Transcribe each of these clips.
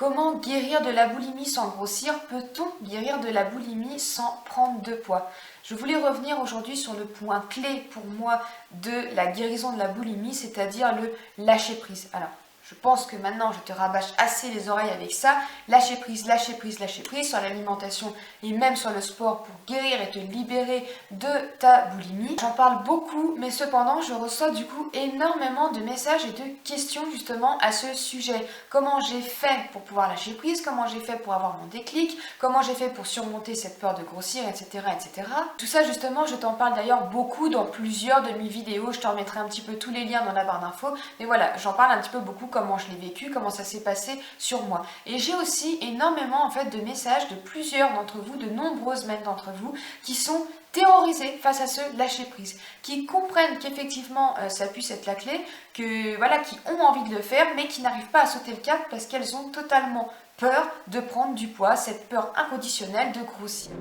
Comment guérir de la boulimie sans grossir? Peut-on guérir de la boulimie sans prendre de poids? Je voulais revenir aujourd'hui sur le point clé pour moi de la guérison de la boulimie, c'est-à-dire le lâcher prise. Alors, je pense que maintenant je te rabâche assez les oreilles avec ça. Lâcher prise, lâcher prise, lâcher prise sur l'alimentation et même sur le sport pour guérir et te libérer de ta boulimie. J'en parle beaucoup, mais cependant je reçois du coup énormément de messages et de questions justement à ce sujet. Comment j'ai fait pour pouvoir lâcher prise? Comment j'ai fait pour avoir mon déclic? Comment j'ai fait pour surmonter cette peur de grossir, etc. etc. Tout ça justement je t'en parle d'ailleurs beaucoup dans plusieurs de mes vidéos. Je te remettrai un petit peu tous les liens dans la barre d'infos. Mais voilà, j'en parle un petit peu beaucoup comment je l'ai vécu, comment ça s'est passé sur moi. Et j'ai aussi énormément en fait de messages de plusieurs d'entre vous, de nombreuses même d'entre vous, qui sont terrorisés face à ce lâcher prise, qui comprennent qu'effectivement ça puisse être la clé, que voilà, qui ont envie de le faire, mais qui n'arrivent pas à sauter le cap parce qu'elles ont totalement peur de prendre du poids, cette peur inconditionnelle de grossir.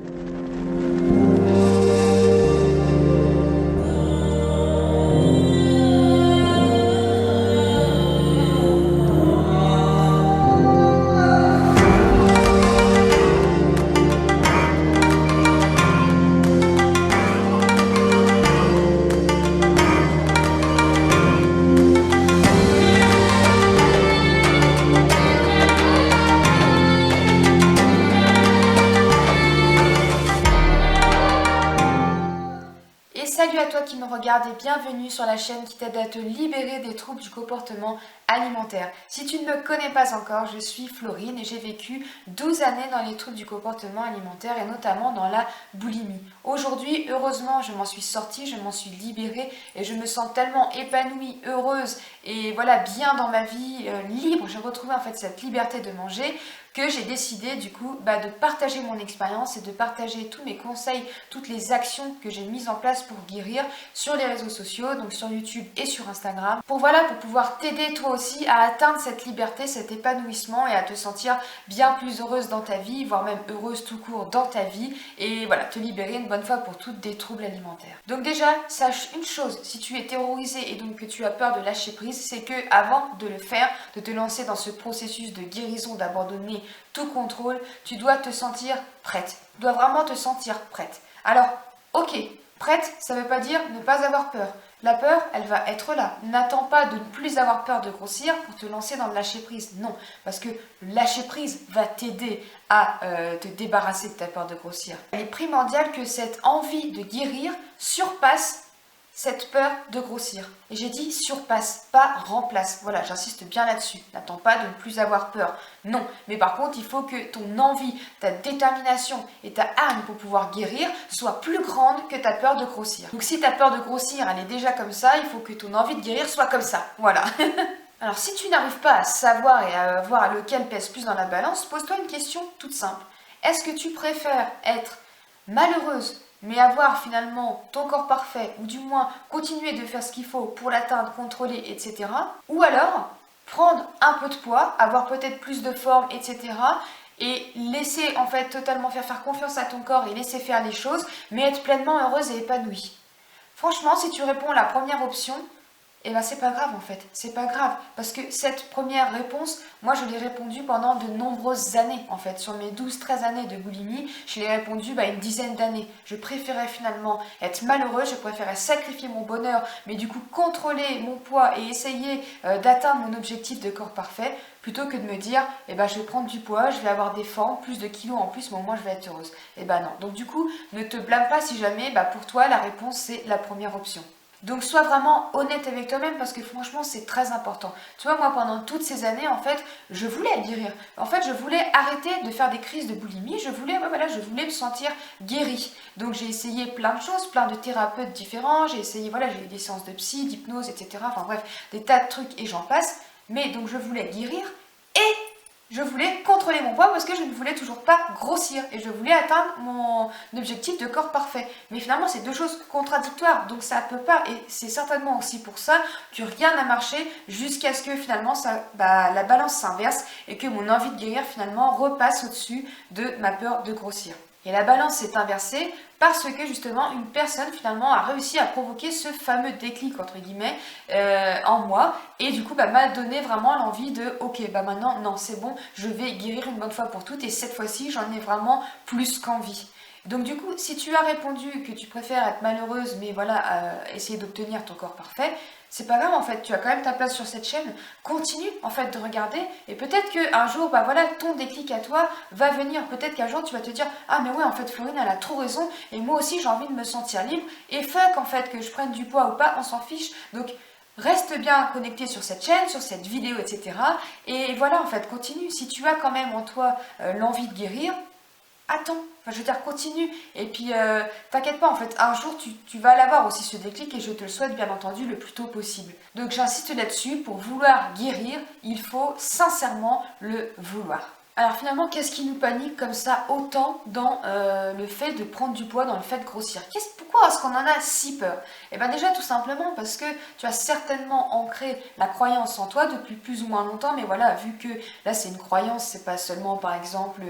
Salut à toi qui me regarde et bienvenue sur la chaîne qui t'aide à te libérer des troubles du comportement alimentaire. Si tu ne me connais pas encore, je suis Florine et j'ai vécu 12 années dans les troubles du comportement alimentaire et notamment dans la boulimie. Aujourd'hui, heureusement, je m'en suis sortie, je m'en suis libérée et je me sens tellement épanouie, heureuse et voilà, bien dans ma vie, libre. J'ai retrouvé en fait cette liberté de manger que j'ai décidé du coup de partager mon expérience et de partager tous mes conseils, toutes les actions que j'ai mises en place pour guérir sur les réseaux sociaux, donc sur YouTube et sur Instagram, pour pouvoir t'aider toi aussi à atteindre cette liberté, cet épanouissement et à te sentir bien plus heureuse dans ta vie, voire même heureuse tout court dans ta vie et voilà, te libérer une bonne fois pour toutes des troubles alimentaires. Donc déjà, sache une chose, si tu es terrorisé et donc que tu as peur de lâcher prise, c'est que avant de le faire, de te lancer dans ce processus de guérison, d'abandonner tout contrôle, tu dois te sentir prête. Tu dois vraiment te sentir prête. Alors, ok, prête, ça ne veut pas dire ne pas avoir peur. La peur, elle va être là. N'attends pas de ne plus avoir peur de grossir pour te lancer dans le lâcher prise. Non, parce que le lâcher prise va t'aider à te débarrasser de ta peur de grossir. Il est primordial que cette envie de guérir surpasse cette peur de grossir. Et j'ai dit surpasse, pas remplace. Voilà, j'insiste bien là-dessus. N'attends pas de ne plus avoir peur. Non, mais par contre, il faut que ton envie, ta détermination et ta hargne pour pouvoir guérir soient plus grandes que ta peur de grossir. Donc si ta peur de grossir, elle est déjà comme ça, il faut que ton envie de guérir soit comme ça. Voilà. Alors si tu n'arrives pas à savoir et à voir lequel pèse plus dans la balance, pose-toi une question toute simple. Est-ce que tu préfères être malheureuse mais avoir finalement ton corps parfait, ou du moins continuer de faire ce qu'il faut pour l'atteindre, contrôler, etc. Ou alors prendre un peu de poids, avoir peut-être plus de forme, etc. et laisser en fait totalement faire confiance à ton corps et laisser faire les choses, mais être pleinement heureuse et épanouie. Franchement, si tu réponds à la première option, eh ben c'est pas grave en fait, c'est pas grave, parce que cette première réponse, moi je l'ai répondu pendant de nombreuses années en fait, sur mes 12-13 années de boulimie, je l'ai répondu une dizaine d'années. Je préférais finalement être malheureuse, je préférais sacrifier mon bonheur, mais du coup contrôler mon poids et essayer d'atteindre mon objectif de corps parfait, plutôt que de me dire, je vais prendre du poids, je vais avoir des formes, plus de kilos en plus, mais au moins je vais être heureuse. Non, donc du coup, ne te blâme pas si jamais, pour toi la réponse c'est la première option. Donc sois vraiment honnête avec toi-même parce que franchement c'est très important. Tu vois, moi pendant toutes ces années en fait je voulais guérir. En fait je voulais arrêter de faire des crises de boulimie, je voulais me sentir guérie. Donc j'ai essayé plein de choses, plein de thérapeutes différents, j'ai essayé, j'ai eu des séances de psy, d'hypnose, etc. Enfin bref, des tas de trucs et j'en passe. Mais donc je voulais guérir et je voulais contrôler mon poids parce que je ne voulais toujours pas grossir et je voulais atteindre mon objectif de corps parfait. Mais finalement, c'est deux choses contradictoires, donc ça ne peut pas. Et c'est certainement aussi pour ça que rien n'a marché jusqu'à ce que finalement la balance s'inverse et que mon envie de guérir finalement repasse au-dessus de ma peur de grossir. Et la balance s'est inversée parce que justement une personne finalement a réussi à provoquer ce fameux déclic entre guillemets en moi et du coup m'a donné vraiment l'envie de ok maintenant non c'est bon, je vais guérir une bonne fois pour toutes et cette fois-ci j'en ai vraiment plus qu'envie. Donc du coup si tu as répondu que tu préfères être malheureuse mais voilà essayer d'obtenir ton corps parfait, c'est pas grave en fait, tu as quand même ta place sur cette chaîne, continue en fait de regarder et peut-être qu'un jour, bah voilà, ton déclic à toi va venir, peut-être qu'un jour tu vas te dire ah mais ouais en fait Florine elle a trop raison et moi aussi j'ai envie de me sentir libre et fuck en fait que je prenne du poids ou pas, on s'en fiche, donc reste bien connecté sur cette chaîne, sur cette vidéo etc. Et voilà en fait, continue, si tu as quand même en toi l'envie de guérir, attends, enfin, je veux dire, continue. Et puis, t'inquiète pas, en fait, un jour, tu vas l'avoir aussi ce déclic et je te le souhaite, bien entendu, le plus tôt possible. Donc, j'insiste là-dessus, pour vouloir guérir, il faut sincèrement le vouloir. Alors finalement, qu'est-ce qui nous panique comme ça autant dans le fait de prendre du poids, dans le fait de grossir? Pourquoi est-ce qu'on en a si peur? Eh bien déjà tout simplement parce que tu as certainement ancré la croyance en toi depuis plus ou moins longtemps, mais voilà, vu que là c'est une croyance, c'est pas seulement par exemple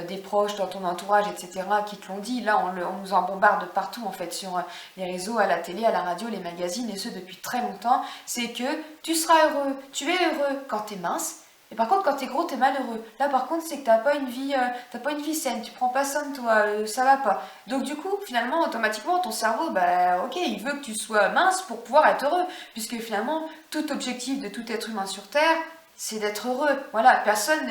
des proches dans ton entourage, etc. qui te l'ont dit, là on nous en bombarde partout en fait, sur les réseaux, à la télé, à la radio, les magazines, et ce depuis très longtemps, c'est que tu seras heureux, tu es heureux quand tu es mince. Et par contre, quand t'es gros, t'es malheureux. Là, par contre, c'est que t'as pas une vie saine. Tu prends pas soin de toi, ça va pas. Donc du coup, finalement, automatiquement, ton cerveau, bah, ok, il veut que tu sois mince pour pouvoir être heureux, puisque finalement, tout objectif de tout être humain sur Terre, c'est d'être heureux. Voilà, personne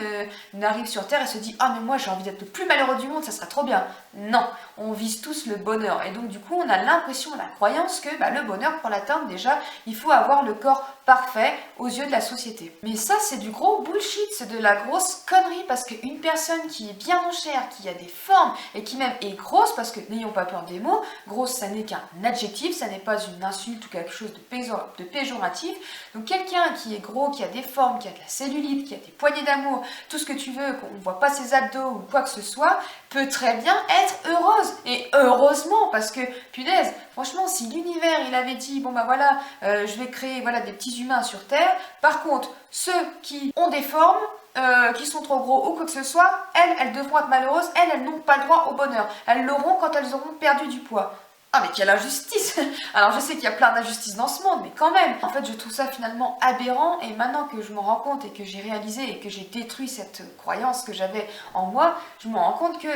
n'arrive sur Terre et se dit ah mais moi j'ai envie d'être le plus malheureux du monde, ça serait trop bien. Non, on vise tous le bonheur. Et donc du coup, on a l'impression, la croyance que le bonheur pour l'atteindre déjà, il faut avoir le corps parfait aux yeux de la société. Mais ça, c'est du gros bullshit, c'est de la grosse connerie parce qu'une personne qui est bien en chair, qui a des formes et qui même est grosse, parce que n'ayons pas peur des mots, grosse ça n'est qu'un adjectif, ça n'est pas une insulte ou quelque chose de péjoratif. Donc quelqu'un qui est gros, qui a des formes, qui a de la cellulite, qui a des poignées d'amour, tout ce que tu veux, qu'on ne voit pas ses abdos ou quoi que ce soit, peut très bien être heureuse. Et heureusement, parce que, punaise, franchement, si l'univers, il avait dit, bon bah voilà, je vais créer voilà, des petits humains sur Terre, par contre, ceux qui ont des formes, qui sont trop gros ou quoi que ce soit, elles devront être malheureuses, elles n'ont pas le droit au bonheur. Elles l'auront quand elles auront perdu du poids. Ah mais quelle injustice! Alors je sais qu'il y a plein d'injustices dans ce monde, mais quand même! En fait je trouve ça finalement aberrant et maintenant que je m'en rends compte et que j'ai réalisé et que j'ai détruit cette croyance que j'avais en moi, je me rends compte que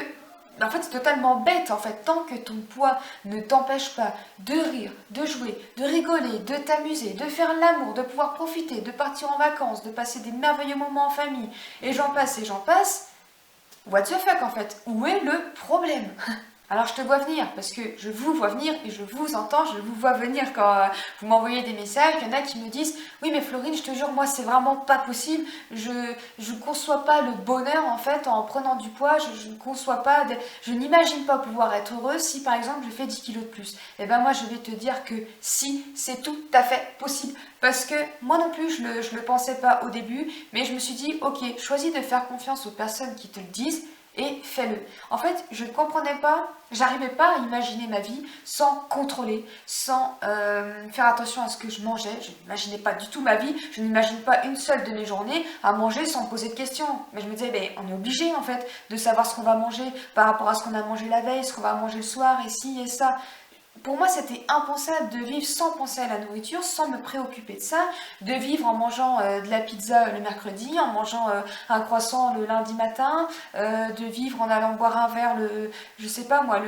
en fait c'est totalement bête en fait, tant que ton poids ne t'empêche pas de rire, de jouer, de rigoler, de t'amuser, de faire l'amour, de pouvoir profiter, de partir en vacances, de passer des merveilleux moments en famille, et j'en passe, what the fuck en fait? Où est le problème? Alors je te vois venir, parce que je vous vois venir et je vous entends, je vous vois venir quand vous m'envoyez des messages. Il y en a qui me disent « Oui mais Florine, je te jure, moi c'est vraiment pas possible, je ne conçois pas le bonheur en fait en prenant du poids, je ne conçois pas, je n'imagine pas pouvoir être heureuse si par exemple je fais 10 kilos de plus. » Et ben moi je vais te dire que si, c'est tout à fait possible. Parce que moi non plus je le pensais pas au début, mais je me suis dit « Ok, choisis de faire confiance aux personnes qui te le disent. » Et fais-le. En fait, je ne comprenais pas, j'arrivais pas à imaginer ma vie sans contrôler, sans faire attention à ce que je mangeais. Je n'imaginais pas du tout ma vie, je n'imagine pas une seule de mes journées à manger sans me poser de questions. Mais je me disais, on est obligé en fait de savoir ce qu'on va manger par rapport à ce qu'on a mangé la veille, ce qu'on va manger le soir, et ci et ça. Pour moi, c'était impensable de vivre sans penser à la nourriture, sans me préoccuper de ça, de vivre en mangeant de la pizza le mercredi, en mangeant un croissant le lundi matin, de vivre en allant boire un verre je sais pas moi,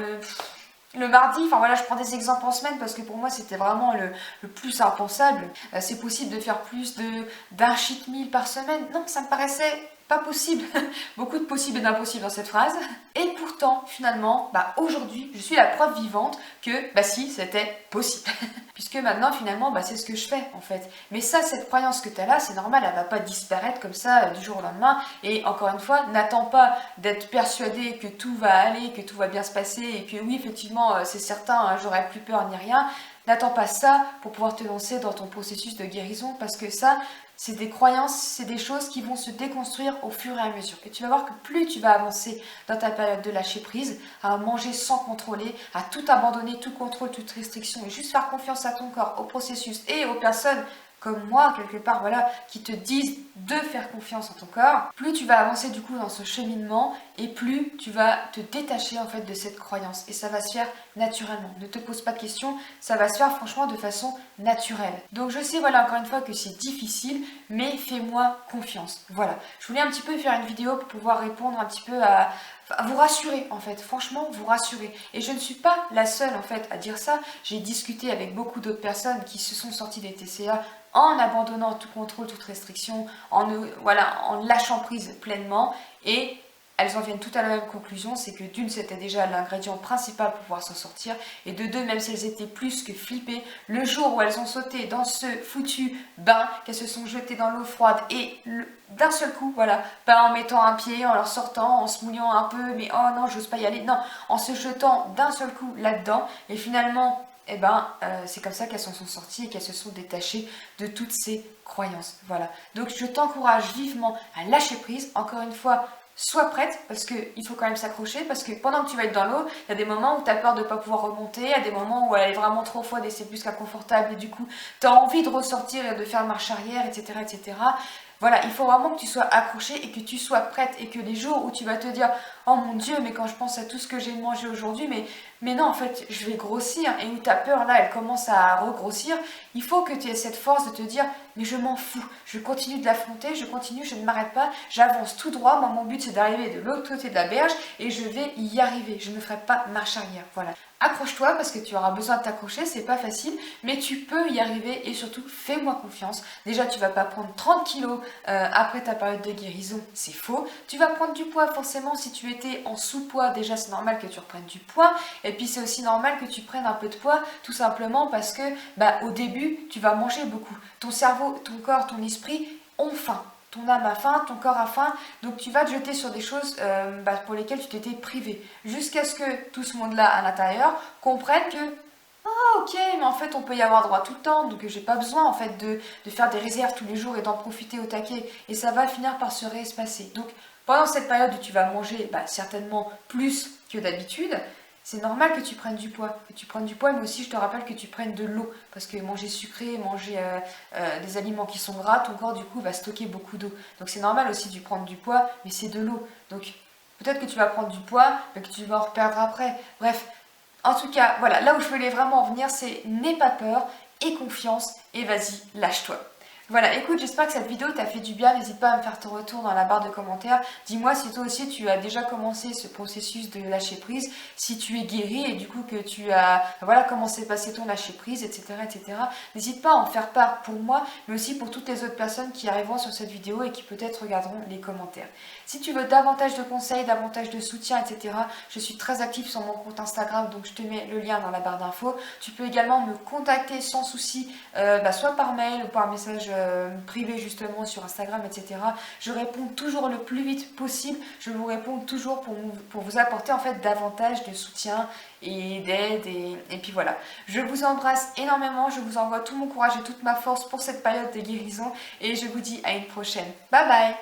le mardi. Enfin voilà, je prends des exemples en semaine parce que pour moi c'était vraiment le plus impensable. C'est possible de faire plus d'un cheat meal par semaine? Non, ça me paraissait pas possible. Beaucoup de possibles et d'impossibles dans cette phrase. Et pourtant, finalement, aujourd'hui, je suis la preuve vivante que, si, c'était possible. Puisque maintenant, finalement, c'est ce que je fais, en fait. Mais ça, cette croyance que tu as là, c'est normal, elle va pas disparaître comme ça du jour au lendemain. Et encore une fois, n'attends pas d'être persuadé que tout va aller, que tout va bien se passer et que oui, effectivement, c'est certain, j'aurai plus peur ni rien. N'attends pas ça pour pouvoir te lancer dans ton processus de guérison, parce que ça, c'est des croyances, c'est des choses qui vont se déconstruire au fur et à mesure. Et tu vas voir que plus tu vas avancer dans ta période de lâcher prise, à manger sans contrôler, à tout abandonner, tout contrôle, toute restriction, et juste faire confiance à ton corps, au processus et aux personnes comme moi, quelque part, voilà, qui te disent de faire confiance en ton corps, plus tu vas avancer du coup dans ce cheminement et plus tu vas te détacher en fait de cette croyance. Et ça va se faire naturellement. Ne te pose pas de questions, ça va se faire franchement de façon naturelle. Donc je sais, voilà, encore une fois que c'est difficile, mais fais-moi confiance. Voilà, je voulais un petit peu faire une vidéo pour pouvoir répondre un petit peu à vous rassurer en fait, franchement vous rassurer. Et je ne suis pas la seule en fait à dire ça. J'ai discuté avec beaucoup d'autres personnes qui se sont sorties des TCA en abandonnant tout contrôle, toute restriction, en lâchant prise pleinement, et elles en viennent toutes à la même conclusion, c'est que d'une, c'était déjà l'ingrédient principal pour pouvoir s'en sortir, et de deux, même si elles étaient plus que flippées, le jour où elles ont sauté dans ce foutu bain, qu'elles se sont jetées dans l'eau froide, et d'un seul coup, voilà, pas en mettant un pied, en leur sortant, en se mouillant un peu, mais oh non, j'ose pas y aller, non, en se jetant d'un seul coup là-dedans, et finalement, c'est comme ça qu'elles s'en sont sorties et qu'elles se sont détachées de toutes ces croyances. Voilà. Donc je t'encourage vivement à lâcher prise. Encore une fois, sois prête, parce qu'il faut quand même s'accrocher, parce que pendant que tu vas être dans l'eau, il y a des moments où tu as peur de ne pas pouvoir remonter, il y a des moments où elle est vraiment trop froide et c'est plus qu'inconfortable, et du coup, tu as envie de ressortir et de faire marche arrière, etc., etc. Voilà, il faut vraiment que tu sois accroché et que tu sois prête, et que les jours où tu vas te dire « Oh mon Dieu, mais quand je pense à tout ce que j'ai mangé aujourd'hui, mais non, en fait, je vais grossir », et où ta peur, là, elle commence à regrossir, il faut que tu aies cette force de te dire « Mais je m'en fous, je continue de l'affronter, je continue, je ne m'arrête pas, j'avance tout droit, moi mon but c'est d'arriver de l'autre côté de la berge et je vais y arriver, je ne ferai pas marche arrière. » Voilà. Accroche-toi parce que tu auras besoin de t'accrocher, c'est pas facile, mais tu peux y arriver, et surtout fais-moi confiance. Déjà, tu vas pas prendre 30 kilos après ta période de guérison, c'est faux. Tu vas prendre du poids forcément. Si tu étais en sous-poids, déjà c'est normal que tu reprennes du poids, et puis c'est aussi normal que tu prennes un peu de poids, tout simplement parce que au début tu vas manger beaucoup. Ton cerveau, ton corps, ton esprit ont faim. Ton âme a faim, ton corps a faim, donc tu vas te jeter sur des choses pour lesquelles tu t'étais privé. Jusqu'à ce que tout ce monde-là à l'intérieur comprenne que ah ok, mais en fait on peut y avoir droit tout le temps, donc j'ai pas besoin en fait de faire des réserves tous les jours et d'en profiter au taquet, et ça va finir par se réespacer. Donc pendant cette période où tu vas manger certainement plus que d'habitude, c'est normal que tu prennes du poids, mais aussi je te rappelle que tu prennes de l'eau, parce que manger sucré, manger des aliments qui sont gras, ton corps du coup va stocker beaucoup d'eau. Donc c'est normal aussi de prendre du poids, mais c'est de l'eau. Donc peut-être que tu vas prendre du poids, mais que tu vas en reperdre après. Bref, en tout cas, voilà, là où je voulais vraiment en venir, c'est n'aie pas peur, aie confiance, et vas-y, lâche-toi. Voilà, écoute, j'espère que cette vidéo t'a fait du bien. N'hésite pas à me faire ton retour dans la barre de commentaires. Dis-moi si toi aussi tu as déjà commencé ce processus de lâcher prise, si tu es guéri et du coup que tu as, voilà, comment s'est passé ton lâcher prise, etc., etc. N'hésite pas à en faire part pour moi, mais aussi pour toutes les autres personnes qui arriveront sur cette vidéo et qui peut-être regarderont les commentaires. Si tu veux davantage de conseils, davantage de soutien, etc., je suis très active sur mon compte Instagram, donc je te mets le lien dans la barre d'infos. Tu peux également me contacter sans souci, soit par mail ou par message privé justement sur Instagram, etc. Je réponds toujours le plus vite possible. Je vous réponds toujours pour vous apporter en fait davantage de soutien et d'aide, et puis voilà. Je vous embrasse énormément, je vous envoie tout mon courage et toute ma force pour cette période de guérison, et je vous dis à une prochaine. Bye bye.